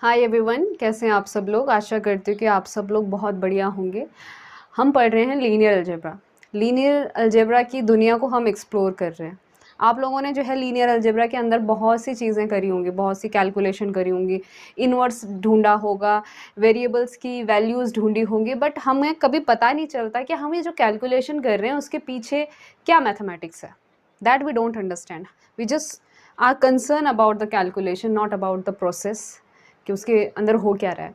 Hi everyone, कैसे हैं आप सब लोग। आशा करती हूँ कि आप सब लोग बहुत बढ़िया होंगे। हम पढ़ रहे हैं लीनियर अलजेब्रा। लीनियर अलजेब्रा की दुनिया को हम एक्सप्लोर कर रहे हैं। आप लोगों ने जो है लीनियर अलजेब्रा के अंदर बहुत सी चीज़ें करी होंगी, बहुत सी कैलकुलेशन करी होंगी, इन्वर्स ढूंढा होगा, वेरिएबल्स की वैल्यूज़ ढूंढी होंगी, बट हमें कभी पता नहीं चलता कि हम ये जो कैलकुलेशन कर रहे हैं उसके पीछे क्या मैथमेटिक्स है। That we don't understand. We just are concern about the calculation, not about the process कि उसके अंदर हो क्या रहा है।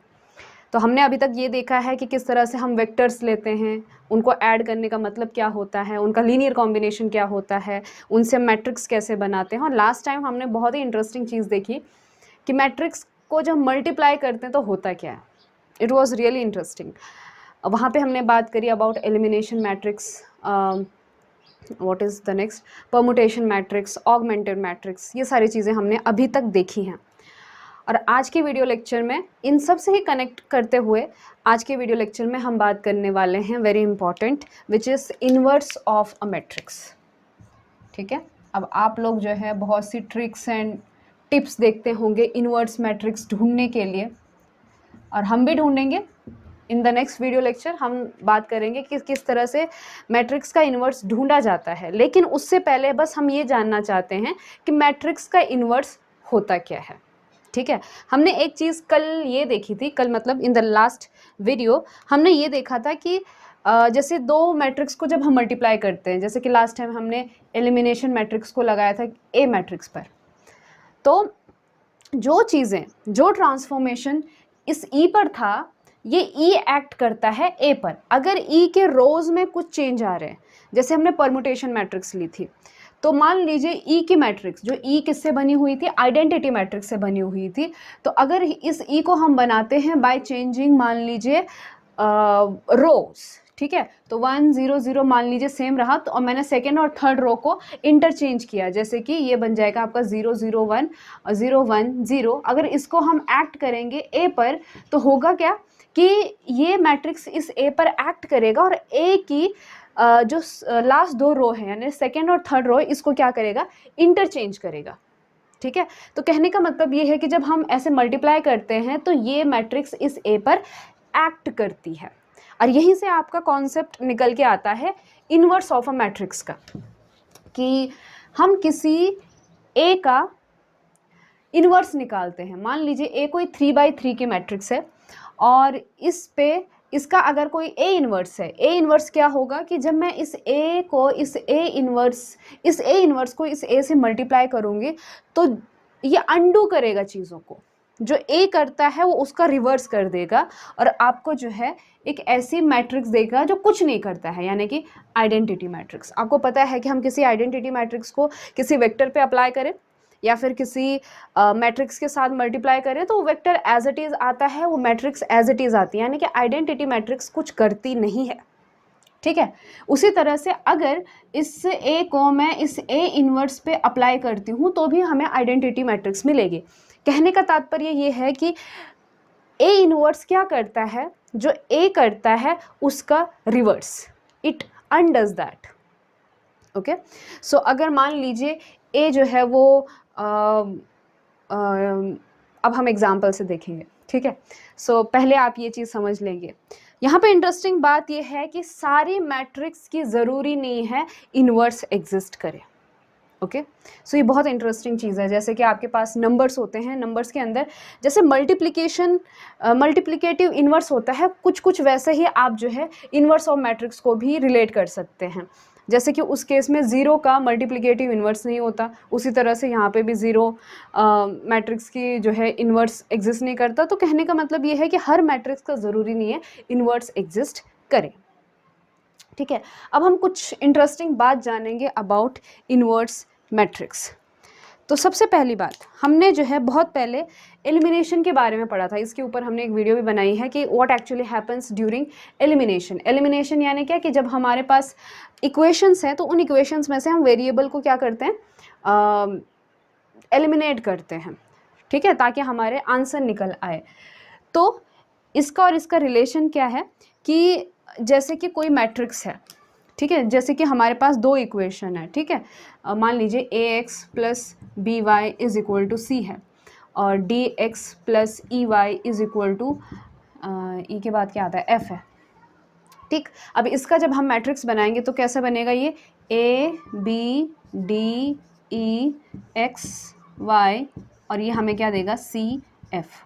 तो हमने अभी तक ये देखा है कि किस तरह से हम वेक्टर्स लेते हैं, उनको ऐड करने का मतलब क्या होता है, उनका लीनियर कॉम्बिनेशन क्या होता है, उनसे मैट्रिक्स कैसे बनाते हैं। और लास्ट टाइम हमने बहुत ही इंटरेस्टिंग चीज़ देखी कि मैट्रिक्स को जब मल्टीप्लाई करते हैं तो होता क्या है। It was really interesting. वहाँ पे हमने बात करी about elimination matrix, what is the next, permutation matrix, augmented matrix, ये सारी चीज़ें हमने अभी तक देखी हैं। और आज के वीडियो लेक्चर में इन सब से ही कनेक्ट करते हुए आज के वीडियो लेक्चर में हम बात करने वाले हैं very important, which is inverse of a matrix. ठीक है, अब आप लोग जो है बहुत सी ट्रिक्स एंड टिप्स देखते होंगे इन्वर्स मैट्रिक्स ढूंढने के लिए, और हम भी ढूंढेंगे। इन द नेक्स्ट वीडियो लेक्चर हम बात करेंगे कि किस तरह से मैट्रिक्स का इन्वर्स ढूंढा जाता है। लेकिन उससे पहले बस हम ये जानना चाहते हैं कि मैट्रिक्स का इन्वर्स होता क्या है। ठीक है, हमने एक चीज़ कल ये देखी थी, कल मतलब इन द लास्ट वीडियो हमने ये देखा था कि जैसे दो मैट्रिक्स को जब हम मल्टीप्लाई करते हैं, जैसे कि लास्ट टाइम हमने एलिमिनेशन मैट्रिक्स को लगाया था ए मैट्रिक्स पर, तो जो चीज़ें, जो ट्रांसफॉर्मेशन इस ई पर था, ये ई एक्ट करता है ए पर। अगर ई के रोज में कुछ चेंज आ रहे हैं, जैसे हमने परमुटेशन मैट्रिक्स ली थी, तो मान लीजिए ई की मैट्रिक्स, जो ई किससे बनी हुई थी, आइडेंटिटी मैट्रिक्स से बनी हुई थी, तो अगर इस ई को हम बनाते हैं बाय चेंजिंग, मान लीजिए रोज, ठीक है, तो 1 0 0 मान लीजिए सेम रहा, तो और मैंने सेकेंड और थर्ड रो को इंटरचेंज किया, जैसे कि ये बन जाएगा आपका 0 0 1 0 1 0। अगर इसको हम एक्ट करेंगे ए पर, तो होगा क्या कि ये मैट्रिक्स इस ए पर एक्ट करेगा और ए की जो लास्ट दो रो है, यानी सेकेंड और थर्ड रो, इसको क्या करेगा, इंटरचेंज करेगा। ठीक है, तो कहने का मतलब ये है कि जब हम ऐसे मल्टीप्लाई करते हैं तो ये मैट्रिक्स इस ए पर एक्ट करती है। और यहीं से आपका कॉन्सेप्ट निकल के आता है इन्वर्स ऑफ अ मैट्रिक्स का, कि हम किसी ए का इन्वर्स निकालते हैं। मान लीजिए ए कोई 3/3 की मैट्रिक्स है, और इस पे इसका अगर कोई ए इन्वर्स है, ए इन्वर्स क्या होगा कि जब मैं इस ए इन्वर्स को इस ए से मल्टीप्लाई करूँगी, तो ये अंडू करेगा चीज़ों को। जो ए करता है वो उसका रिवर्स कर देगा, और आपको जो है एक ऐसी मैट्रिक्स देगा जो कुछ नहीं करता है, यानी कि आइडेंटिटी मैट्रिक्स। आपको पता है कि हम किसी आइडेंटिटी मैट्रिक्स को किसी वेक्टर पे अप्लाई करें या फिर किसी मैट्रिक्स के साथ मल्टीप्लाई करें, तो वो वेक्टर एज इट इज़ आता है, वो मैट्रिक्स एज इट इज़ आती है, यानी कि आइडेंटिटी मैट्रिक्स कुछ करती नहीं है। ठीक है, उसी तरह से अगर इस ए को मैं इस ए इन्वर्स पे अप्लाई करती हूँ तो भी हमें आइडेंटिटी मैट्रिक्स मिलेगी। कहने का तात्पर्य ये है कि ए इन्वर्स क्या करता है, जो ए करता है उसका रिवर्स, इट अनडज दैट। ओके, सो अगर मान लीजिए ए जो है वो अब हम एग्जाम्पल से देखेंगे। ठीक है, सो पहले आप ये चीज़ समझ लेंगे। यहाँ पे इंटरेस्टिंग बात ये है कि सारी मैट्रिक्स की ज़रूरी नहीं है इन्वर्स एग्जिस्ट करे। ओके, सो ये बहुत इंटरेस्टिंग चीज़ है। जैसे कि आपके पास नंबर्स होते हैं, नंबर्स के अंदर जैसे मल्टीप्लिकेटिव इन्वर्स होता है, कुछ कुछ वैसे ही आप जो है इन्वर्स ऑफ मैट्रिक्स को भी रिलेट कर सकते हैं। जैसे कि उस केस में ज़ीरो का मल्टीप्लिकेटिव इन्वर्स नहीं होता, उसी तरह से यहाँ पे भी ज़ीरो मैट्रिक्स की जो है इन्वर्स एग्जिस्ट नहीं करता। तो कहने का मतलब ये है कि हर मैट्रिक्स का ज़रूरी नहीं है इन्वर्स एग्जिस्ट करे। ठीक है, अब हम कुछ इंटरेस्टिंग बात जानेंगे अबाउट इन्वर्स मैट्रिक्स। तो सबसे पहली बात, हमने जो है बहुत पहले एलिमिनेशन के बारे में पढ़ा था, इसके ऊपर हमने एक वीडियो भी बनाई है कि what actually happens during elimination. Elimination यानी क्या कि जब हमारे पास इक्वेशंस हैं तो उन इक्वेशंस में से हम वेरिएबल को क्या करते हैं, एलिमिनेट करते हैं। ठीक है, ताकि हमारे आंसर निकल आए। तो इसका और इसका रिलेशन क्या है कि जैसे कि कोई मैट्रिक्स है, ठीक है, जैसे कि हमारे पास दो इक्वेशन है, ठीक है, मान लीजिए ax + by = c है, और D X plus E Y is equal to E के बाद क्या आता है एफ है। ठीक, अब इसका जब हम मैट्रिक्स बनाएंगे तो कैसा बनेगा ये A B D E X Y और ये हमें क्या देगा सी एफ।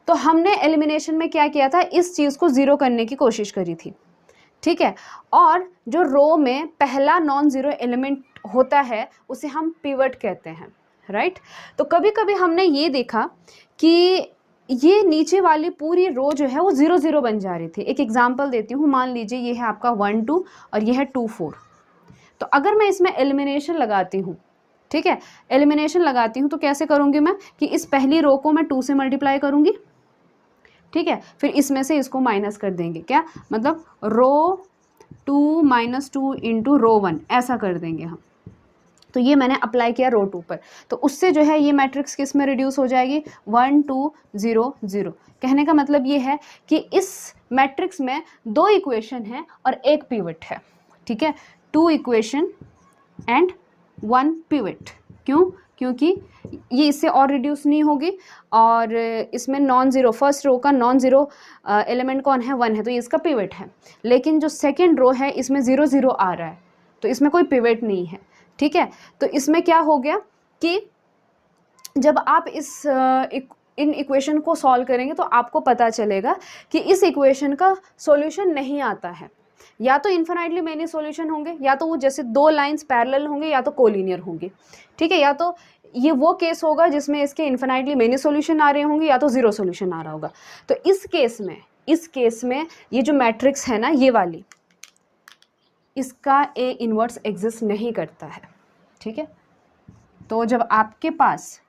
तो हमने एलिमिनेशन में क्या किया था, इस चीज़ को ज़ीरो करने की कोशिश करी थी, ठीक है। और जो रो में पहला नॉन ज़ीरो एलिमेंट होता है उसे हम पिवट कहते हैं, राइट। तो कभी कभी हमने ये देखा कि ये नीचे वाली पूरी रो जो है वो 0 0 बन जा रही थी। एक एग्जांपल देती हूँ, मान लीजिए ये है आपका 1 2 और ये है 2 4। तो अगर मैं इसमें एलिमिनेशन लगाती हूँ, ठीक है, एलिमिनेशन लगाती हूँ तो कैसे करूँगी मैं कि इस पहली रो को मैं 2 से मल्टीप्लाई करूँगी, ठीक है, फिर इसमें से इसको माइनस कर देंगे, क्या मतलब रो 2 माइनस 2 इंटू रो 1 ऐसा कर देंगे हम। तो ये मैंने अप्लाई किया रो 2 पर, तो उससे जो है ये मैट्रिक्स किस में रिड्यूस हो जाएगी 1 2 0 0। कहने का मतलब ये है कि इस मैट्रिक्स में 2 इक्वेशन है और एक पिवट है, ठीक है, 2 इक्वेशन एंड 1 पिवट। क्यों? क्योंकि ये इससे और रिड्यूस नहीं होगी और इसमें नॉन ज़ीरो, फर्स्ट रो का नॉन ज़ीरो एलिमेंट कौन है 1 है, तो ये इसका पिवट है। लेकिन जो सेकेंड रो है इसमें 0 0 आ रहा है तो इसमें कोई पिवट नहीं है, ठीक है। तो इसमें क्या हो गया कि जब आप इन इक्वेशन को सॉल्व करेंगे तो आपको पता चलेगा कि इस इक्वेशन का सॉल्यूशन नहीं आता है। या तो इन्फिनाइटली मेनी सॉल्यूशन होंगे, या तो वो जैसे 2 लाइंस पैरेलल होंगे, या तो कोलिनियर होंगे, ठीक है। या तो ये वो केस होगा जिसमें इसके इन्फिनाइटली मेनी सॉल्यूशन आ रहे होंगे, या तो 0 सॉल्यूशन आ रहा होगा। तो इस केस में ये जो मैट्रिक्स है ना, ये वाली, इसका ए इन्वर्स एग्जिस्ट नहीं करता है, ठीक है। तो जब आपके पास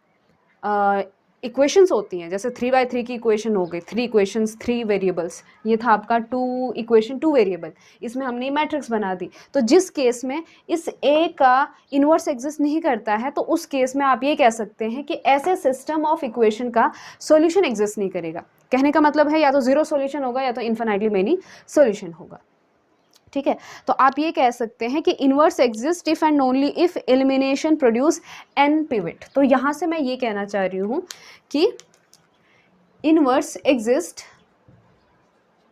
इक्वेशंस होती हैं, जैसे 3/3 की इक्वेशन हो गई, 3 इक्वेशंस 3 वेरिएबल्स, ये था आपका 2 इक्वेशन 2 वेरिएबल, इसमें हमने मैट्रिक्स बना दी। तो जिस केस में इस ए का इन्वर्स एग्जिस्ट नहीं करता है तो उस केस में आप ये कह सकते हैं कि ऐसे सिस्टम ऑफ इक्वेशन का सॉल्यूशन एग्जिस्ट नहीं करेगा। कहने का मतलब है या तो 0 सॉल्यूशन होगा या तो इन्फिनाइटली मेनी सॉल्यूशन होगा, ठीक है। तो आप ये कह सकते हैं कि inverse exist if and only if elimination produce an pivot. तो यहाँ से मैं ये कहना चाह रही हूँ कि इन्वर्स एग्जिस्ट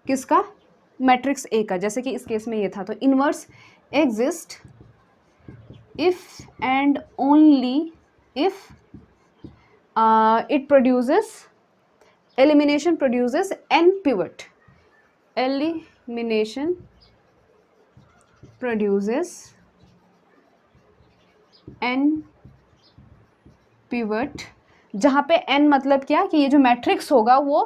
किसका, मैट्रिक्स ए का, जैसे कि इस केस में ये था। तो inverse exist if and only if it produces, elimination produces N pivot, elimination produces n pivot, जहाँ पे n मतलब क्या कि ये जो मैट्रिक्स होगा वो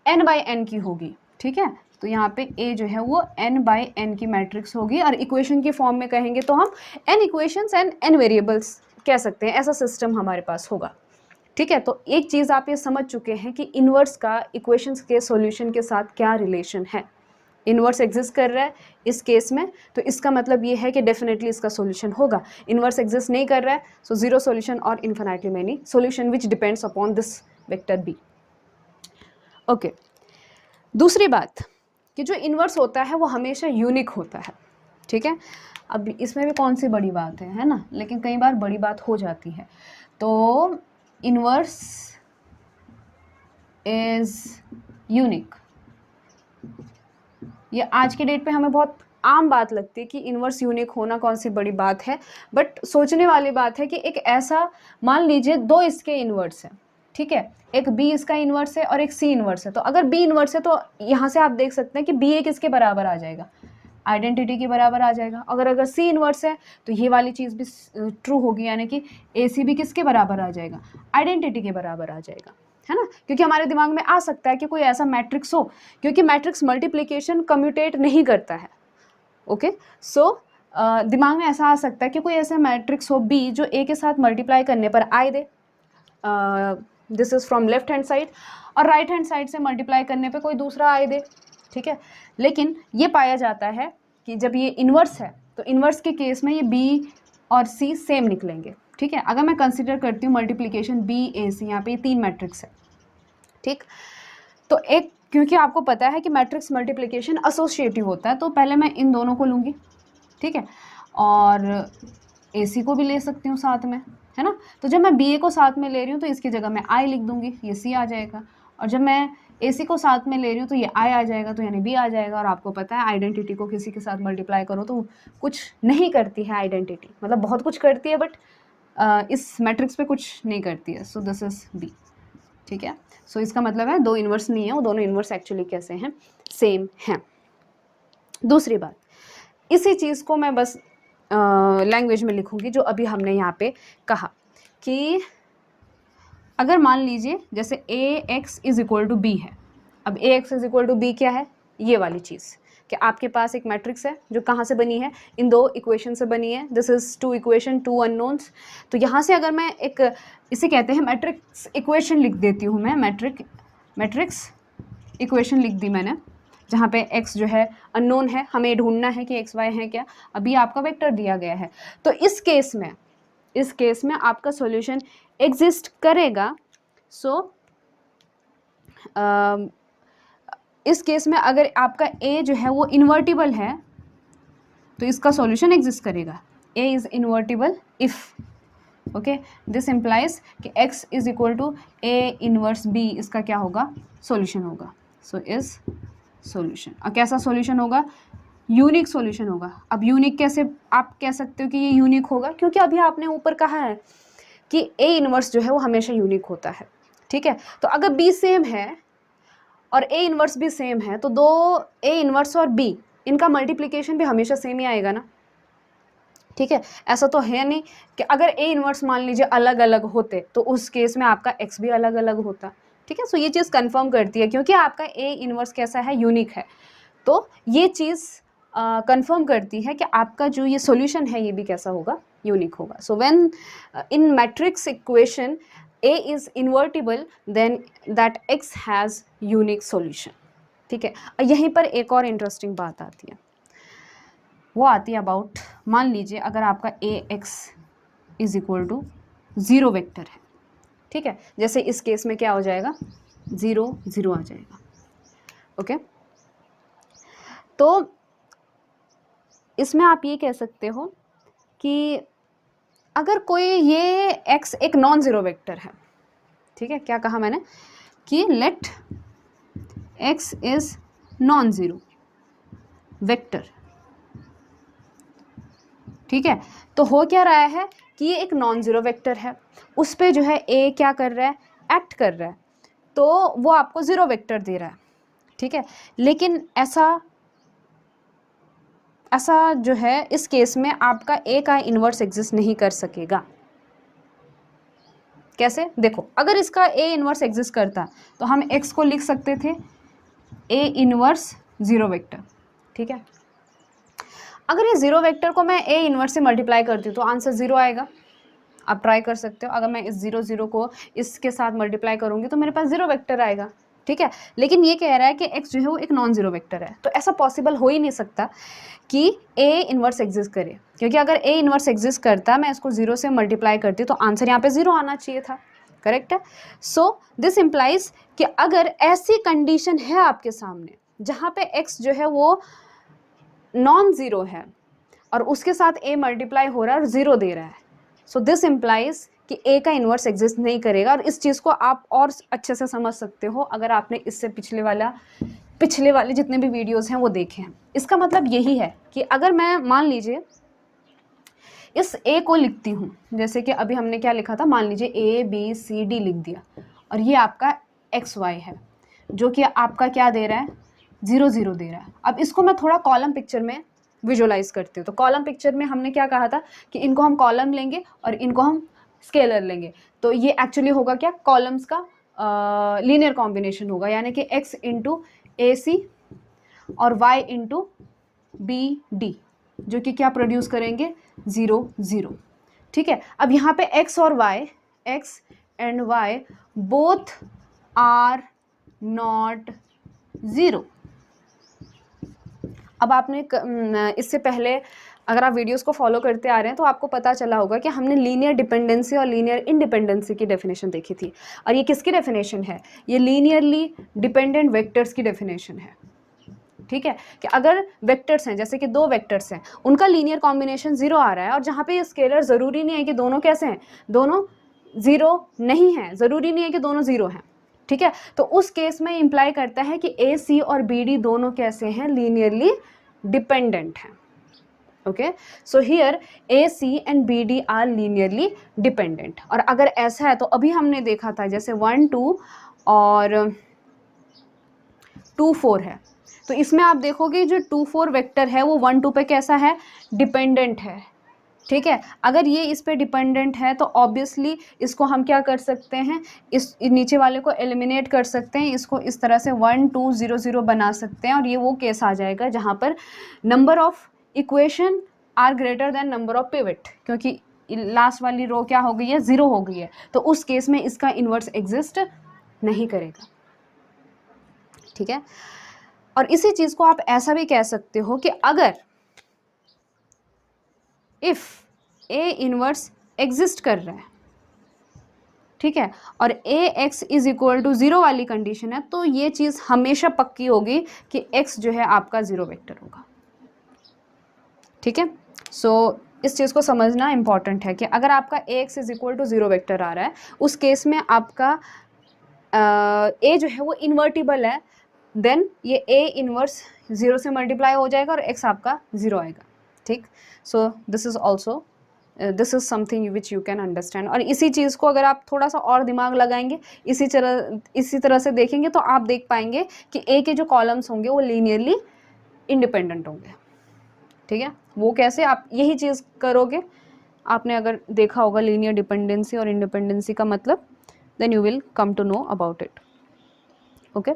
n/n की होगी, ठीक है। तो यहाँ पे a जो है वो n/n की मैट्रिक्स होगी और इक्वेशन की फॉर्म में कहेंगे तो हम n equations and n variables कह सकते हैं, ऐसा सिस्टम हमारे पास होगा, ठीक है। तो एक चीज़ आप ये समझ चुके हैं कि इन्वर्स का इक्वेशंस के सॉल्यूशन के साथ क्या रिलेशन है। इन्वर्स एग्जिस्ट कर रहा है इस केस में तो इसका मतलब ये है कि डेफिनेटली इसका सॉल्यूशन होगा। इन्वर्स एग्जिस्ट नहीं कर रहा है सो 0 सॉल्यूशन और infinitely many solution which depends upon this vector B. Okay, दूसरी बात कि जो इन्वर्स होता है वो हमेशा यूनिक होता है, ठीक है। अब इसमें भी कौन सी बड़ी बात है ना, लेकिन कई बार बड़ी बात हो जाती है। तो इन्वर्स इज यूनिक, ये आज के डेट पे हमें बहुत आम बात लगती है कि इन्वर्स यूनिक होना कौन सी बड़ी बात है, बट सोचने वाली बात है कि एक ऐसा, मान लीजिए 2 इसके इन्वर्स है, ठीक है, एक बी इसका इन्वर्स है और एक सी इन्वर्स है। तो अगर बी इन्वर्स है तो यहाँ से आप देख सकते हैं कि बी ए किसके बराबर आ जाएगा, आइडेंटिटी के बराबर आ जाएगा। अगर सी इन्वर्स है तो ये वाली चीज़ भी ट्रू होगी, यानी कि ए सी भी किसके बराबर आ जाएगा, आइडेंटिटी के बराबर आ जाएगा, है ना। क्योंकि हमारे दिमाग में आ सकता है कि कोई ऐसा मैट्रिक्स हो, क्योंकि मैट्रिक्स मल्टीप्लिकेशन कम्यूटेट नहीं करता है, ओके। सो दिमाग में ऐसा आ सकता है कि कोई ऐसा मैट्रिक्स हो बी जो ए के साथ मल्टीप्लाई करने पर आई दे, this is from left hand side, और राइट हैंड साइड से मल्टीप्लाई करने पे कोई दूसरा आई दे, ठीक है। लेकिन ये पाया जाता है कि जब ये इन्वर्स है तो इन्वर्स के केस में ये बी और सी सेम निकलेंगे, ठीक है। अगर मैं कंसिडर करती हूँ मल्टीप्लिकेशन बी ए सी, यहाँ पे 3 मैट्रिक्स है, ठीक। तो एक, क्योंकि आपको पता है कि मैट्रिक्स मल्टीप्लिकेशन एसोसिएटिव होता है, तो पहले मैं इन दोनों को लूँगी, ठीक है, और ए सी को भी ले सकती हूँ साथ में, है ना। तो जब मैं बी ए को साथ में ले रही हूँ तो इसकी जगह मैं आई लिख दूंगी, ये सी आ जाएगा। और जब मैं ए सी को साथ में ले रही हूँ तो ये आई आ जाएगा, तो यानी बी आ जाएगा। और आपको पता है आइडेंटिटी को किसी के साथ मल्टीप्लाई करो तो कुछ नहीं करती है आइडेंटिटी, मतलब बहुत कुछ करती है बट इस मैट्रिक्स पे कुछ नहीं करती है। सो दिस इज बी, ठीक है। सो इसका मतलब है दो इन्वर्स नहीं है, वो दोनों इन्वर्स एक्चुअली कैसे हैं, सेम हैं। दूसरी बात, इसी चीज़ को मैं बस लैंग्वेज में लिखूंगी जो अभी हमने यहाँ पे कहा कि अगर मान लीजिए जैसे A X is equal to B है। अब A X is equal to B क्या है, ये वाली चीज़ कि आपके पास एक मैट्रिक्स है जो कहाँ से बनी है, इन दो इक्वेशन से बनी है। This is two equation, two unknowns. तो यहाँ से अगर मैं एक, इसे कहते हैं मैट्रिक्स इक्वेशन, लिख देती हूँ मैं, मैट्रिक्स इक्वेशन लिख दी मैंने, जहाँ पे x जो है अननोन है, हमें ढूंढना है कि x y है क्या। अभी आपका वेक्टर दिया गया है, तो इस केस में आपका सॉल्यूशन एग्जिस्ट करेगा। सो इस केस में अगर आपका a जो है वो इन्वर्टिबल है तो इसका सॉल्यूशन एग्जिस्ट करेगा। a is invertible if, okay, this implies कि x is equal to a inverse b, इसका क्या होगा, सॉल्यूशन होगा। So is solution. और कैसा सॉल्यूशन होगा, यूनिक सॉल्यूशन होगा। अब यूनिक कैसे आप कह सकते हो कि ये यूनिक होगा, क्योंकि अभी आपने ऊपर कहा है कि ए इनवर्स जो है वो हमेशा यूनिक होता है, ठीक है। तो अगर बी सेम है और ए इनवर्स भी सेम है तो दो ए इनवर्स और बी, इनका मल्टीप्लिकेशन भी हमेशा सेम ही आएगा ना, ठीक है। ऐसा तो है नहीं कि अगर ए इनवर्स मान लीजिए अलग अलग होते तो उस केस में आपका एक्स भी अलग अलग होता, ठीक है। सो ये चीज़ कंफर्म करती है क्योंकि आपका ए इनवर्स कैसा है, यूनिक है। तो ये चीज़ कंफर्म करती है कि आपका जो ये सॉल्यूशन है ये भी कैसा होगा, यूनिक होगा। So when in matrix equation A is invertible then that X has unique solution, ठीक है। और यहीं पर एक और इंटरेस्टिंग बात आती है, वो आती है अबाउट, मान लीजिए अगर आपका A X is equal to 0 vector है, ठीक है। जैसे इस केस में क्या हो जाएगा, 0 0 आ जाएगा, ओके। तो इसमें आप ये कह सकते हो कि अगर कोई ये x एक नॉन ज़ीरो वेक्टर है, ठीक है, क्या कहा मैंने कि let x is non zero vector, ठीक है। तो हो क्या रहा है कि ये एक नॉन ज़ीरो वेक्टर है, उस पे जो है a क्या कर रहा है, एक्ट कर रहा है, तो वो आपको ज़ीरो वेक्टर दे रहा है, ठीक है। लेकिन ऐसा जो है इस केस में आपका a का इन्वर्स एग्जिस्ट नहीं कर सकेगा। कैसे, देखो, अगर इसका a इन्वर्स एग्जिस्ट करता तो हम x को लिख सकते थे a इन्वर्स ज़ीरो वेक्टर, ठीक है। अगर ये ज़ीरो वेक्टर को मैं a इन्वर्स से मल्टीप्लाई करती हूँ तो आंसर 0 आएगा। आप ट्राई कर सकते हो, अगर मैं इस 0 0 को इसके साथ मल्टीप्लाई करूँगी तो मेरे पास 0 वेक्टर आएगा, ठीक है। लेकिन ये कह रहा है कि x जो है वो एक नॉन ज़ीरो वेक्टर है, तो ऐसा पॉसिबल हो ही नहीं सकता कि a इन्वर्स एग्जिस्ट करे, क्योंकि अगर a इन्वर्स एग्जिस्ट करता, मैं इसको 0 से मल्टीप्लाई करती तो आंसर यहाँ पे 0 आना चाहिए था, करेक्ट है। सो दिस इम्प्लाइज कि अगर ऐसी कंडीशन है आपके सामने जहाँ पे x जो है वो नॉन ज़ीरो है और उसके साथ a मल्टीप्लाई हो रहा है और 0 दे रहा है, सो दिस इम्प्लाइज कि a का इन्वर्स एग्जिस्ट नहीं करेगा। और इस चीज़ को आप और अच्छे से समझ सकते हो अगर आपने इससे पिछले वाले जितने भी वीडियोस हैं वो देखे हैं। इसका मतलब यही है कि अगर मैं मान लीजिए इस a को लिखती हूँ, जैसे कि अभी हमने क्या लिखा था, मान लीजिए a b c d लिख दिया, और ये आपका x y है जो कि आपका क्या दे रहा है, 0 0 दे रहा है। अब इसको मैं थोड़ा कॉलम पिक्चर में विजुअलाइज करती हूँ। तो कॉलम पिक्चर में हमने क्या कहा था कि इनको हम कॉलम लेंगे और इनको हम स्केलर लेंगे, तो ये एक्चुअली होगा क्या, कॉलम्स का लीनियर कॉम्बिनेशन होगा, यानी कि x इंटू ए सी और y इंटू बी डी, जो कि क्या प्रोड्यूस करेंगे, 0 0, ठीक है। अब यहाँ पे x और y, x and y both are not 0। अब आपने इससे पहले अगर आप वीडियोस को फॉलो करते आ रहे हैं तो आपको पता चला होगा कि हमने लीनियर डिपेंडेंसी और लीनियर इंडिपेंडेंसी की डेफिनेशन देखी थी। और ये किसकी डेफिनेशन है, ये लीनियरली डिपेंडेंट वेक्टर्स की डेफिनेशन है, ठीक है, कि अगर वेक्टर्स हैं, जैसे कि दो वेक्टर्स हैं, उनका लीनियर कॉम्बिनेशन 0 आ रहा है, और जहाँ पे ये स्केलर ज़रूरी नहीं है कि दोनों कैसे हैं, दोनों 0 नहीं है, ज़रूरी नहीं है कि दोनों 0 हैं, ठीक है। तो उस केस में इंप्लाई करता है कि ए सी और बी डी दोनों कैसे हैं, लीनियरली डिपेंडेंट हैं। Okay, so here A C and B D are linearly dependent. और अगर ऐसा है तो अभी हमने देखा था जैसे 1 2 और 2 4 है, तो इसमें आप देखोगे जो 2 4 वेक्टर है वो 1 2 पे कैसा है, डिपेंडेंट है, ठीक है। अगर ये इस पे डिपेंडेंट है तो ऑब्वियसली इसको हम क्या कर सकते हैं, इस नीचे वाले को एलिमिनेट कर सकते हैं, इसको इस तरह से 1 2 0 0 बना सकते हैं, और ये वो केस आ जाएगा जहाँ पर number of equation are greater than number of pivot, क्योंकि लास्ट वाली रो क्या हो गई है, 0 हो गई है, तो उस केस में इसका इन्वर्स एग्जिस्ट नहीं करेगा, ठीक है। और इसी चीज़ को आप ऐसा भी कह सकते हो कि अगर इफ ए इनवर्स एग्जिस्ट कर रहा है, ठीक है, और ए एक्स इज इक्वल टू 0 वाली कंडीशन है, तो ये चीज़ हमेशा पक्की होगी कि एक्स जो है आपका 0 वेक्टर होगा, ठीक है। सो इस चीज़ को समझना इंपॉर्टेंट है कि अगर आपका A X is equal to 0 vector आ रहा है, उस केस में आपका ए जो है वो इन्वर्टिबल है, देन ये ए इनवर्स 0 से मल्टीप्लाई हो जाएगा और एक्स आपका 0 आएगा, ठीक। सो this is something which you can understand. और इसी चीज़ को अगर आप थोड़ा सा और दिमाग लगाएंगे, इसी तरह से देखेंगे, तो आप देख पाएंगे कि ए के जो कॉलम्स होंगे वो लीनियरली इंडिपेंडेंट होंगे, ठीक है। वो कैसे, आप यही चीज़ करोगे, आपने अगर देखा होगा लीनियर डिपेंडेंसी और इंडिपेंडेंसी का मतलब, then you will come to know about it, okay.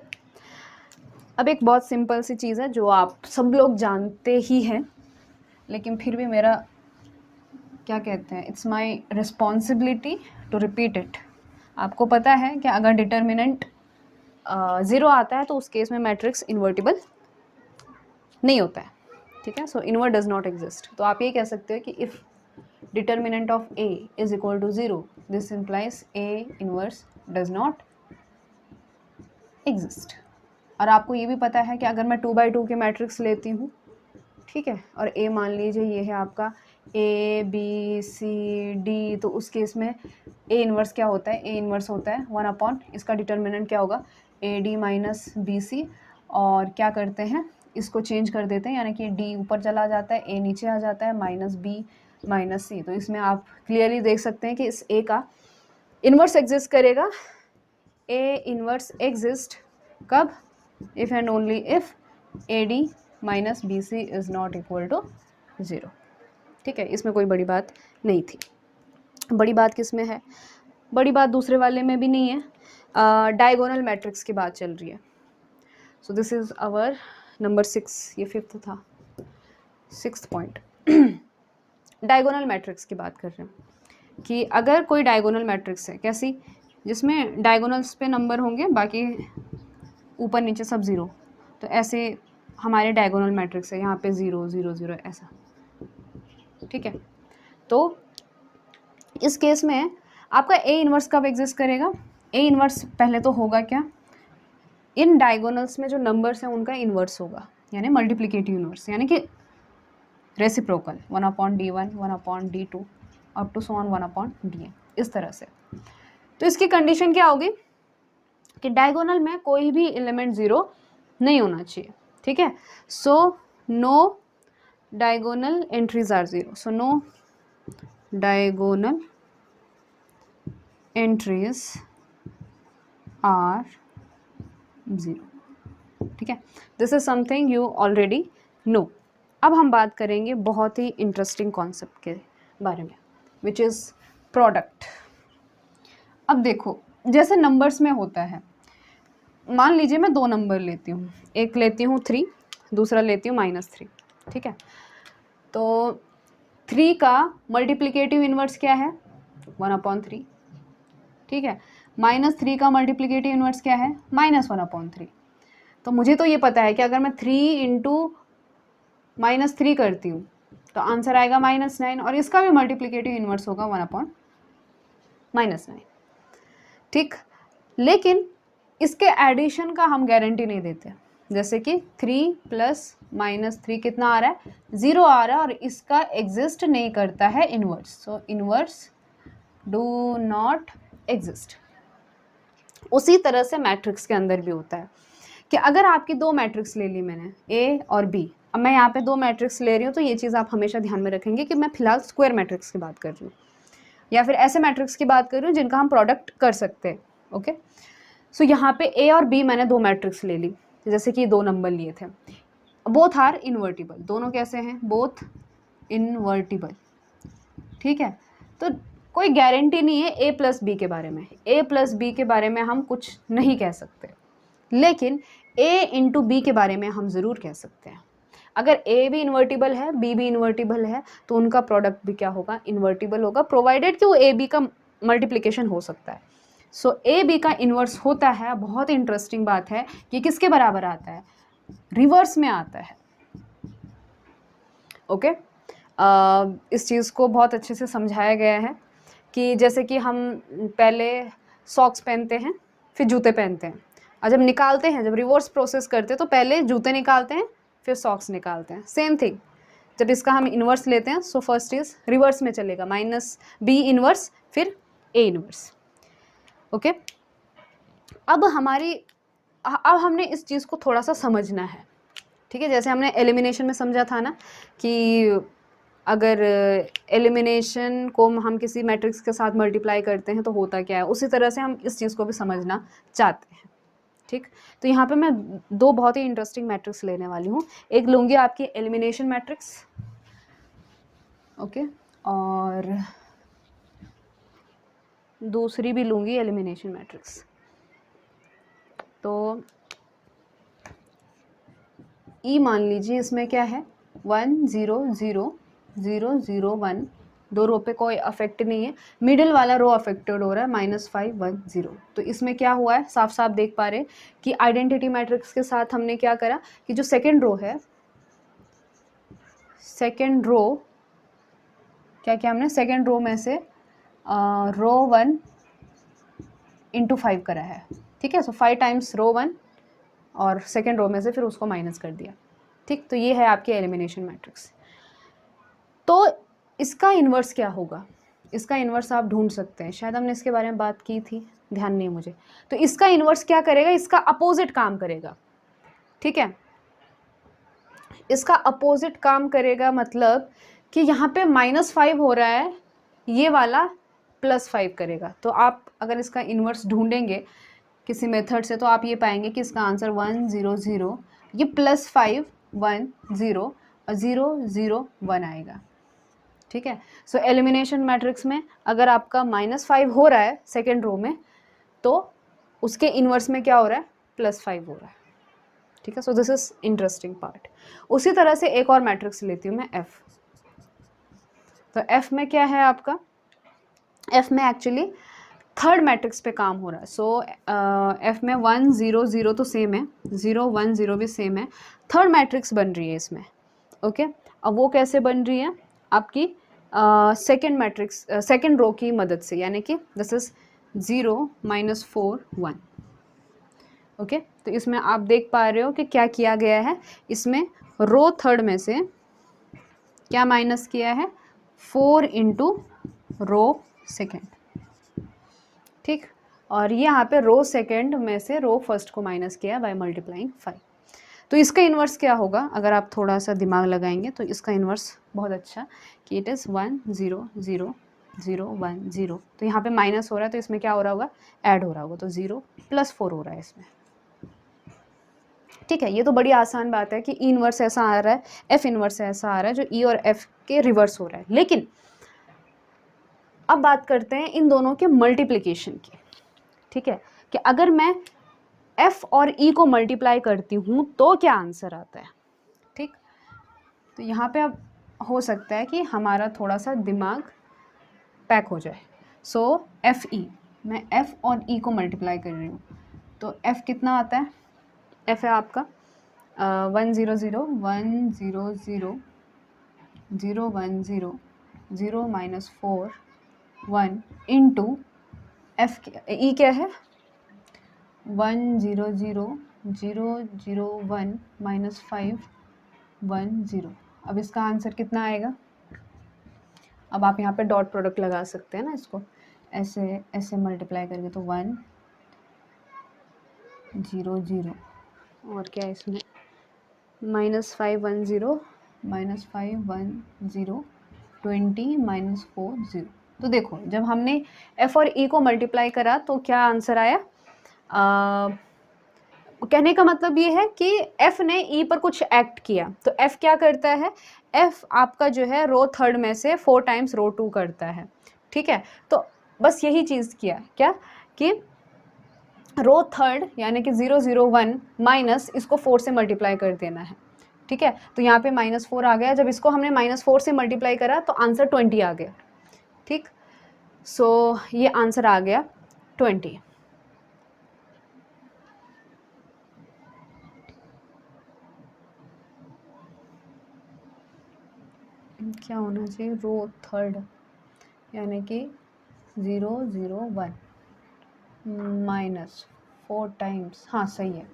अब एक बहुत सिंपल सी चीज़ है जो आप सब लोग जानते ही हैं, लेकिन फिर भी मेरा क्या कहते हैं, it's my responsibility to repeat it. आपको पता है कि अगर डिटर्मिनेंट 0 आता है तो उस केस में मैट्रिक्स इन्वर्टिबल नहीं होता है, ठीक है। So invert does not exist. तो आप ये कह सकते हो कि if determinant of A is equal to 0, this implies A inverse does not exist. और आपको ये भी पता है कि अगर मैं 2x2 के मैट्रिक्स लेती हूँ, ठीक है, और ए मान लीजिए ये है आपका ए बी सी डी, तो उस केस में ए इन्वर्स क्या होता है, ए इन्वर्स होता है 1 अपॉन, इसका डिटर्मिनेंट क्या होगा, A D minus B C, और क्या करते हैं, इसको चेंज कर देते हैं, यानी कि डी ऊपर चला जाता है, ए नीचे आ जाता है, माइनस बी माइनस सी। तो इसमें आप क्लियरली देख सकते हैं कि इस ए का इन्वर्स एग्जिस्ट करेगा। ए इन्वर्स एग्जिस्ट कब, if and only if A D minus B C is not equal to 0, ठीक है। इसमें कोई बड़ी बात नहीं थी। बड़ी बात किस में है, बड़ी बात दूसरे वाले में भी नहीं है, डायगोनल मैट्रिक्स की बात चल रही है। So this is our number 6, ये 5th था, 6th पॉइंट। डायगोनल मैट्रिक्स की बात कर रहे हैं कि अगर कोई डायगोनल मैट्रिक्स है, कैसी, जिसमें डायगोनल्स पे नंबर होंगे, बाकी ऊपर नीचे सब 0, तो ऐसे हमारे डायगोनल मैट्रिक्स है, यहाँ पे 0 0 0 ऐसा, ठीक है। तो इस केस में आपका ए इन्वर्स कब एग्जिस्ट करेगा, ए इन्वर्स पहले तो होगा क्या, इन डायगोनल्स में जो नंबर्स हैं उनका इन्वर्स होगा, यानी मल्टीप्लिकेटिव इन्वर्स, यानी कि reciprocal 1/d1 1/d2 up to so on 1/dn, इस तरह से। तो इसकी कंडीशन क्या होगी कि डायगोनल में कोई भी एलिमेंट 0 नहीं होना चाहिए, ठीक है। So no diagonal entries are 0, so no diagonal entries are 0, ठीक है। This is something you already know. अब हम बात करेंगे बहुत ही इंटरेस्टिंग कॉन्सेप्ट के बारे में, विच इज़ प्रोडक्ट। अब देखो, जैसे नंबर्स में होता है, मान लीजिए मैं 2 नंबर लेती हूँ, एक लेती हूँ 3, दूसरा लेती हूँ -3, ठीक है। तो 3 का मल्टीप्लिकेटिव इन्वर्स क्या है, 1/3, ठीक है। -3 का मल्टीप्लिकेटिव इन्वर्स क्या है, -1/3। तो मुझे तो ये पता है कि अगर मैं 3 × -3 करती हूँ तो आंसर आएगा -9, और इसका भी मल्टीप्लिकेटिव इन्वर्स होगा 1/-9, ठीक। लेकिन इसके एडिशन का हम गारंटी नहीं देते, जैसे कि 3 प्लस -3 कितना आ रहा है, 0 आ रहा है, और इसका एग्जिस्ट नहीं करता है inverse, so inverse do not exist. उसी तरह से मैट्रिक्स के अंदर भी होता है कि अगर आपकी दो मैट्रिक्स ले ली मैंने, ए और बी, अब मैं यहाँ पे दो मैट्रिक्स ले रही हूँ, तो ये चीज़ आप हमेशा ध्यान में रखेंगे कि मैं फिलहाल स्क्वायर मैट्रिक्स की बात कर रही हूँ या फिर ऐसे मैट्रिक्स की बात कर रही हूँ जिनका हम प्रोडक्ट कर सकते हैं। ओके, सो यहाँ पे ए और बी मैंने दो मैट्रिक्स ले ली, जैसे कि 2 नंबर लिए थे, बोथ आर इन्वर्टिबल, दोनों कैसे हैं, बोथ इन्वर्टिबल। ठीक है, तो कोई गारंटी नहीं है ए प्लस बी के बारे में, ए प्लस बी के बारे में हम कुछ नहीं कह सकते, लेकिन ए इंटू बी के बारे में हम ज़रूर कह सकते हैं। अगर ए भी इन्वर्टिबल है, बी भी इन्वर्टिबल है, तो उनका प्रोडक्ट भी क्या होगा, इन्वर्टिबल होगा, प्रोवाइडेड कि वो ए बी का मल्टीप्लिकेशन हो सकता है। सो ए बी का इन्वर्स होता है। बहुत इंटरेस्टिंग बात है कि किसके बराबर आता है, रिवर्स में आता है। ओके, इस चीज़ को बहुत अच्छे से समझाया गया है कि जैसे कि हम पहले सॉक्स पहनते हैं, फिर जूते पहनते हैं, और जब निकालते हैं, जब रिवर्स प्रोसेस करते हैं, तो पहले जूते निकालते हैं, फिर सॉक्स निकालते हैं। सेम थिंग, जब इसका हम इन्वर्स लेते हैं, सो फर्स्ट इज रिवर्स में चलेगा, -b इन्वर्स, फिर a इन्वर्स। ओके, अब हमने इस चीज़ को थोड़ा सा समझना है। ठीक है, जैसे हमने एलिमिनेशन में समझा था ना कि अगर एलिमिनेशन को हम किसी मैट्रिक्स के साथ मल्टीप्लाई करते हैं तो होता क्या है, उसी तरह से हम इस चीज़ को भी समझना चाहते हैं। ठीक, तो यहाँ पे मैं दो बहुत ही इंटरेस्टिंग मैट्रिक्स लेने वाली हूँ। एक लूँगी आपकी एलिमिनेशन मैट्रिक्स, ओके, और दूसरी भी लूँगी एलिमिनेशन मैट्रिक्स। तो ई मान लीजिए इसमें क्या है, 1 0 0 0 0 1, दो रो पे कोई अफेक्ट नहीं है, मिडिल वाला रो अफेक्टेड हो रहा है, -5 1 0। तो इसमें क्या हुआ है, साफ साफ देख पा रहे कि आइडेंटिटी मैट्रिक्स के साथ हमने क्या करा कि जो सेकेंड रो है, सेकेंड रो क्या किया हमने, सेकेंड रो में से रो 1 इंटू 5 करा है। ठीक है, सो 5 टाइम्स रो 1 और सेकेंड रो में से फिर उसको माइनस कर दिया। ठीक, तो ये है आपकी एलिमिनेशन मैट्रिक्स। तो इसका इन्वर्स क्या होगा, इसका इन्वर्स आप ढूंढ सकते हैं, शायद हमने इसके बारे में बात की थी, ध्यान नहीं मुझे। तो इसका इन्वर्स क्या करेगा, इसका अपोजिट काम करेगा। ठीक है, इसका अपोजिट काम करेगा, मतलब कि यहाँ पे -5 हो रहा है, ये वाला +5 करेगा। तो आप अगर इसका इन्वर्स ढूंढेंगे किसी मेथड से, तो आप ये पाएंगे कि इसका आंसर 1 0 0, ये +5 1 0 और 0 0 1 आएगा। ठीक है, सो एलिमिनेशन मैट्रिक्स में अगर आपका -5 हो रहा है सेकेंड रो में, तो उसके इन्वर्स में क्या हो रहा है, +5 हो रहा है। ठीक है, so this is interesting part. उसी तरह से एक और मैट्रिक्स लेती हूँ मैं, F। तो F में क्या है आपका, F में एक्चुअली थर्ड मैट्रिक्स पे काम हो रहा है। सो F में 1 0 0 तो सेम है, 0 1 0 भी सेम है, थर्ड मैट्रिक्स बन रही है इसमें। ओके, अब वो कैसे बन रही है, आपकी सेकेंड मैट्रिक्स, सेकेंड रो की मदद से, यानी कि दिस इज 0 -4 1। ओके, तो इसमें आप देख पा रहे हो कि क्या किया गया है, इसमें रो थर्ड में से क्या माइनस किया है, 4 इंटू रो सेकेंड। ठीक, और ये यहाँ पे रो सेकेंड में से रो फर्स्ट को माइनस किया बाय मल्टीप्लाइंग 5। तो इसका इन्वर्स क्या होगा, अगर आप थोड़ा सा दिमाग लगाएंगे तो इसका इन्वर्स बहुत अच्छा कि इट इज़ 1 0 0 0 1 0। तो यहाँ पे माइनस हो रहा है, तो इसमें क्या हो रहा होगा, ऐड हो रहा होगा, तो 0 +4 हो रहा है इसमें। ठीक है, ये तो बड़ी आसान बात है कि ई इन्वर्स ऐसा आ रहा है, एफ इन्वर्स ऐसा आ रहा है जो ई और एफ के रिवर्स हो रहा है। लेकिन अब बात करते हैं इन दोनों के मल्टीप्लिकेशन की। ठीक है, कि अगर मैं एफ और ई को मल्टीप्लाई करती हूँ तो क्या आंसर आता है। ठीक, तो यहाँ पे अब हो सकता है कि हमारा थोड़ा सा दिमाग पैक हो जाए। सो एफ ई, मैं एफ और ई को मल्टीप्लाई कर रही हूँ, तो एफ कितना आता है, एफ है आपका 1 0 0 1 0 0 0 1 0 0 -4 1 इंटू एफ, ई क्या है 1 0 0 0 0 1 माइनस 5 1 0। अब इसका आंसर कितना आएगा? अब आप यहाँ पे डॉट प्रोडक्ट लगा सकते हैं ना, इसको ऐसे ऐसे मल्टीप्लाई करके, तो 1 0 0 और क्या है इसमें, माइनस 5 1 0 माइनस 5 1 0 20 माइनस 4 0। तो देखो जब हमने f और e को मल्टीप्लाई करा तो क्या आंसर आया? कहने का मतलब ये है कि f ने e पर कुछ एक्ट किया, तो f क्या करता है? f आपका जो है रो थर्ड में से 4 टाइम्स रो 2 करता है, ठीक है। तो बस यही चीज़ किया क्या कि रो थर्ड यानी कि 0 0 1 माइनस इसको 4 से मल्टीप्लाई कर देना है, ठीक है। तो यहाँ पे -4 आ गया, जब इसको हमने -4 से मल्टीप्लाई करा तो आंसर 20 आ गया, ठीक। सो ये आंसर आ गया 20। क्या होना चाहिए? रो थर्ड यानी कि 0 0 1 माइनस 4 टाइम्स, हाँ सही है,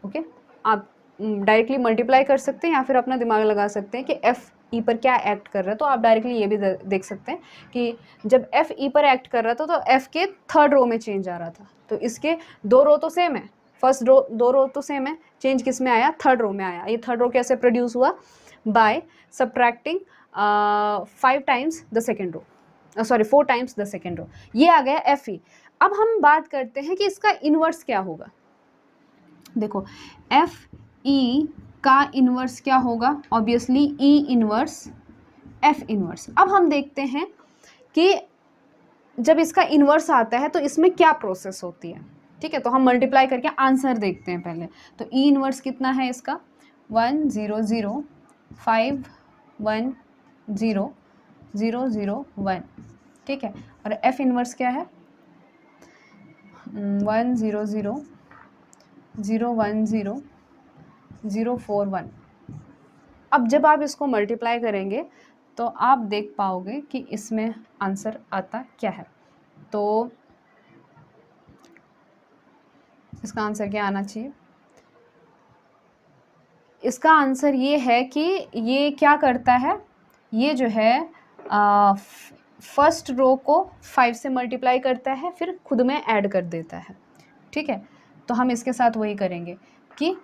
ओके। आप डायरेक्टली मल्टीप्लाई कर सकते हैं या फिर अपना दिमाग लगा सकते हैं कि एफ ई पर क्या एक्ट कर रहा है। तो आप डायरेक्टली ये भी देख सकते हैं कि जब एफ ई पर एक्ट कर रहा था तो एफ के थर्ड रो में चेंज आ रहा था, तो इसके 2 रो तो सेम है, फर्स्ट रो 2 रो तो सेम है, चेंज किस में आया? थर्ड रो में आया। ये थर्ड रो कैसे प्रोड्यूस हुआ? By subtracting 5 times the second row, sorry 4 times the second row. ये आ गया एफ ई। अब हम बात करते हैं कि इसका इन्वर्स क्या होगा। देखो एफ ई का इन्वर्स क्या होगा? Obviously E inverse F inverse. अब हम देखते हैं कि जब इसका इन्वर्स आता है तो इसमें क्या प्रोसेस होती है, ठीक है। तो हम मल्टीप्लाई करके आंसर देखते हैं पहले। तो ई इन्वर्स कितना है इसका? 1 0 0 5 1 0 0 0 1, ठीक है। और एफ इन्वर्स क्या है? 1 0 0 0 1 0 0 4 1। अब जब आप इसको मल्टीप्लाई करेंगे तो आप देख पाओगे कि इसमें आंसर आता क्या है। तो इसका आंसर क्या आना चाहिए? इसका आंसर ये है कि ये क्या करता है, ये जो है फर्स्ट रो को 5 से मल्टीप्लाई करता है, फिर खुद में ऐड कर देता है, ठीक है। तो हम इसके साथ वही करेंगे कि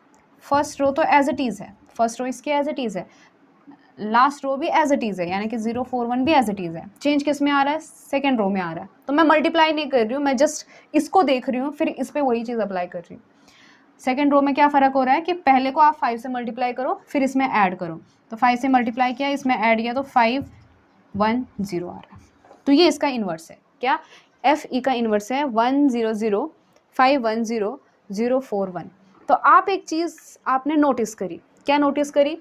फर्स्ट रो तो एज इट इज़ है, फर्स्ट रो इसकी एज इट इज़ है, लास्ट रो भी एज इट इज़ है, यानी कि 0 4 1 भी एज इट इज़ है। चेंज किस में आ रहा है? सेकेंड रो में आ रहा है। तो मैं मल्टीप्लाई नहीं कर रही हूँ, मैं जस्ट इसको देख रही हूँ, फिर इस पर वही चीज़ अप्लाई कर रही हूँ। सेकेंड रो में क्या फ़र्क हो रहा है कि पहले को आप 5 से मल्टीप्लाई करो, फिर इसमें ऐड करो। तो 5 से मल्टीप्लाई किया, इसमें ऐड किया, तो 5 1 0 आ रहा है। तो ये इसका इन्वर्स है। क्या? एफ ई का इन्वर्स है 1 0 0 5 1 0 0 4 1। तो आप एक चीज़ आपने नोटिस करी, क्या नोटिस करी?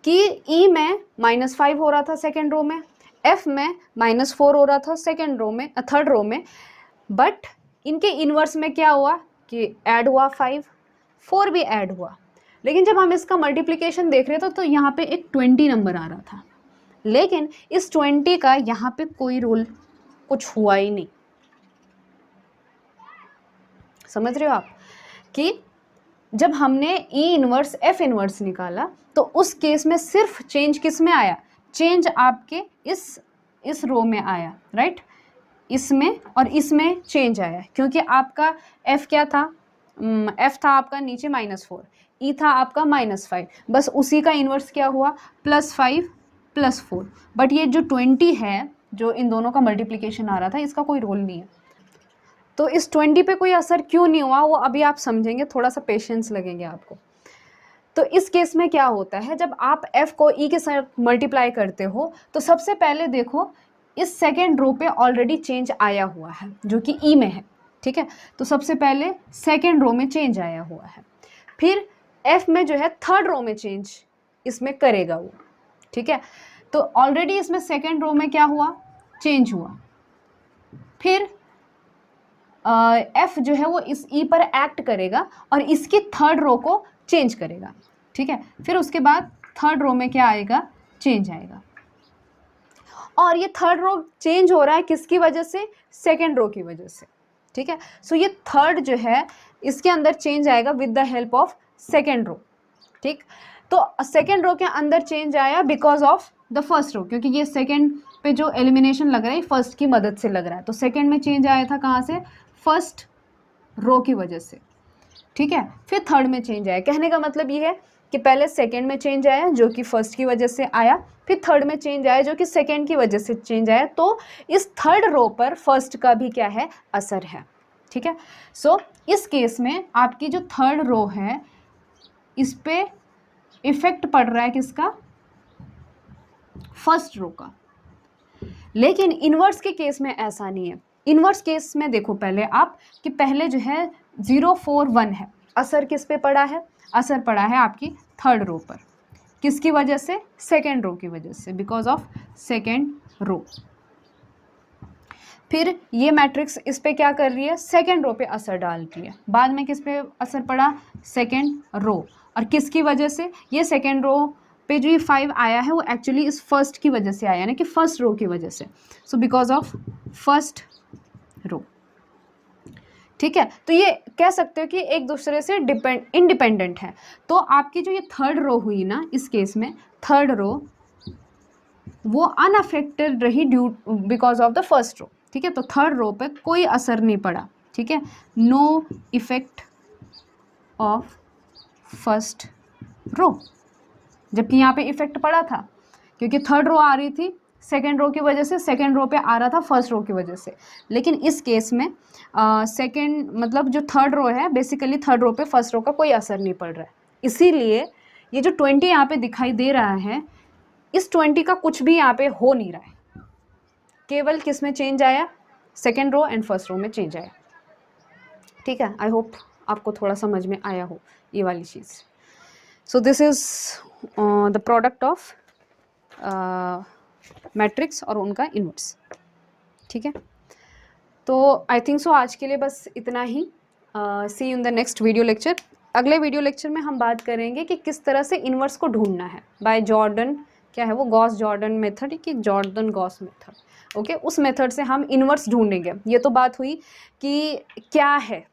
कि ई में -5 हो रहा था सेकेंड रो में, एफ में -4 हो रहा था सेकेंड रो में, थर्ड रो में, बट इनके इन्वर्स में क्या हुआ कि ऐड हुआ 5, 4 भी ऐड हुआ। लेकिन जब हम इसका मल्टीप्लिकेशन देख रहे थे तो यहाँ पे एक 20 नंबर आ रहा था, लेकिन इस 20 का यहाँ पे कोई रोल कुछ हुआ ही नहीं। समझ रहे हो आप कि जब हमने ई इन्वर्स एफ इन्वर्स निकाला तो उस केस में सिर्फ चेंज किस में आया? चेंज आपके इस रो में आया, राइट। इसमें और इसमें चेंज आया, क्योंकि आपका एफ क्या था? एफ था आपका नीचे -4, ई था आपका -5, बस उसी का इन्वर्स क्या हुआ? +5 +4। बट ये जो 20 है, जो इन दोनों का मल्टीप्लिकेशन आ रहा था, इसका कोई रोल नहीं है। तो इस 20 पे कोई असर क्यों नहीं हुआ, वो अभी आप समझेंगे, थोड़ा सा पेशेंस लगेंगे आपको। तो इस केस में क्या होता है, जब आप f को e के साथ मल्टीप्लाई करते हो तो सबसे पहले देखो इस सेकेंड रो पे ऑलरेडी चेंज आया हुआ है जो कि e में है, ठीक है। तो सबसे पहले सेकेंड रो में चेंज आया हुआ है, फिर f में जो है थर्ड रो में चेंज इसमें करेगा वो, ठीक है। तो ऑलरेडी इसमें सेकेंड रो में क्या हुआ? चेंज हुआ। फिर एफ जो है वो इस ई पर एक्ट करेगा और इसकी थर्ड रो को चेंज करेगा, ठीक है। फिर उसके बाद थर्ड रो में क्या आएगा? चेंज आएगा। और ये थर्ड रो चेंज हो रहा है किसकी वजह से? सेकेंड रो की वजह से, ठीक है। सो ये थर्ड जो है इसके अंदर चेंज आएगा with the help of second row, ठीक। तो सेकेंड रो के अंदर चेंज आया because of the first row, क्योंकि ये सेकेंड पे जो एलिमिनेशन लग रहा है फर्स्ट की मदद से लग रहा है, तो सेकेंड में चेंज आया था कहाँ से, फर्स्ट रो की वजह से, ठीक है। फिर थर्ड में चेंज आया, कहने का मतलब ये है कि पहले सेकेंड में चेंज आया जो कि फर्स्ट की वजह से आया, फिर थर्ड में चेंज आया जो कि सेकेंड की वजह से चेंज आया, तो इस थर्ड रो पर फर्स्ट का भी क्या है, असर है, ठीक है। सो इस केस में आपकी जो थर्ड रो है इस पे इफेक्ट पड़ रहा है किसका, फर्स्ट रो का। लेकिन इन्वर्स के केस में ऐसा नहीं है। इन्वर्स केस में देखो पहले आप कि पहले जो है 0 4 1 है, असर किस पे पड़ा है, असर पड़ा है आपकी थर्ड रो पर, किसकी वजह से, सेकेंड रो की वजह से, बिकॉज ऑफ सेकेंड रो। फिर ये मैट्रिक्स इस पे क्या कर रही है, सेकेंड रो पे असर डाल रही है, बाद में किस पे असर पड़ा, सेकेंड रो, और किसकी वजह से, ये सेकेंड रो पे जो ये 5 आया है वो एक्चुअली इस फर्स्ट की वजह से आया, यानी कि फर्स्ट रो की वजह से, so because of first row, ठीक है। तो ये कह सकते हो कि एक दूसरे से इंडिपेंडेंट है। तो आपकी जो ये थर्ड रो हुई ना, इस केस में थर्ड रो वो अनअफेक्टेड रही due because of the first row, ठीक है। तो थर्ड रो पे कोई असर नहीं पड़ा, ठीक है, no effect of first row, जबकि यहाँ पे इफेक्ट पड़ा था क्योंकि थर्ड रो आ रही थी सेकेंड रो की वजह से, सेकेंड रो पे आ रहा था फर्स्ट रो की वजह से। लेकिन इस केस में सेकेंड मतलब जो थर्ड रो है बेसिकली थर्ड रो पे फर्स्ट रो का कोई असर नहीं पड़ रहा है, इसीलिए ये जो 20 यहाँ पे दिखाई दे रहा है इस 20 का कुछ भी यहाँ पे हो नहीं रहा है, केवल किस में चेंज आया, second row and first row में चेंज आया, ठीक है। आई होप आपको थोड़ा समझ में आया हो ये वाली चीज़। So this is the product of matrix और उनका इन्वर्स, ठीक है। तो आई थिंक सो आज के लिए बस इतना ही। See in the next video lecture. अगले वीडियो लेक्चर में हम बात करेंगे कि किस तरह से इन्वर्स को ढूंढना है बाय जॉर्डन, क्या है वो, गॉस जॉर्डन मेथड कि जॉर्डन गॉस मेथड, ओके, उस मेथड से हम इन्वर्स ढूंढेंगे। ये तो बात हुई कि क्या है,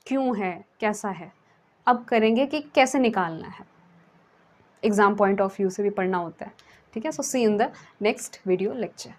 क्यों है, कैसा है, अब करेंगे कि कैसे निकालना है, एग्ज़ाम पॉइंट ऑफ व्यू से भी पढ़ना होता है, ठीक है। So see in the next video lecture.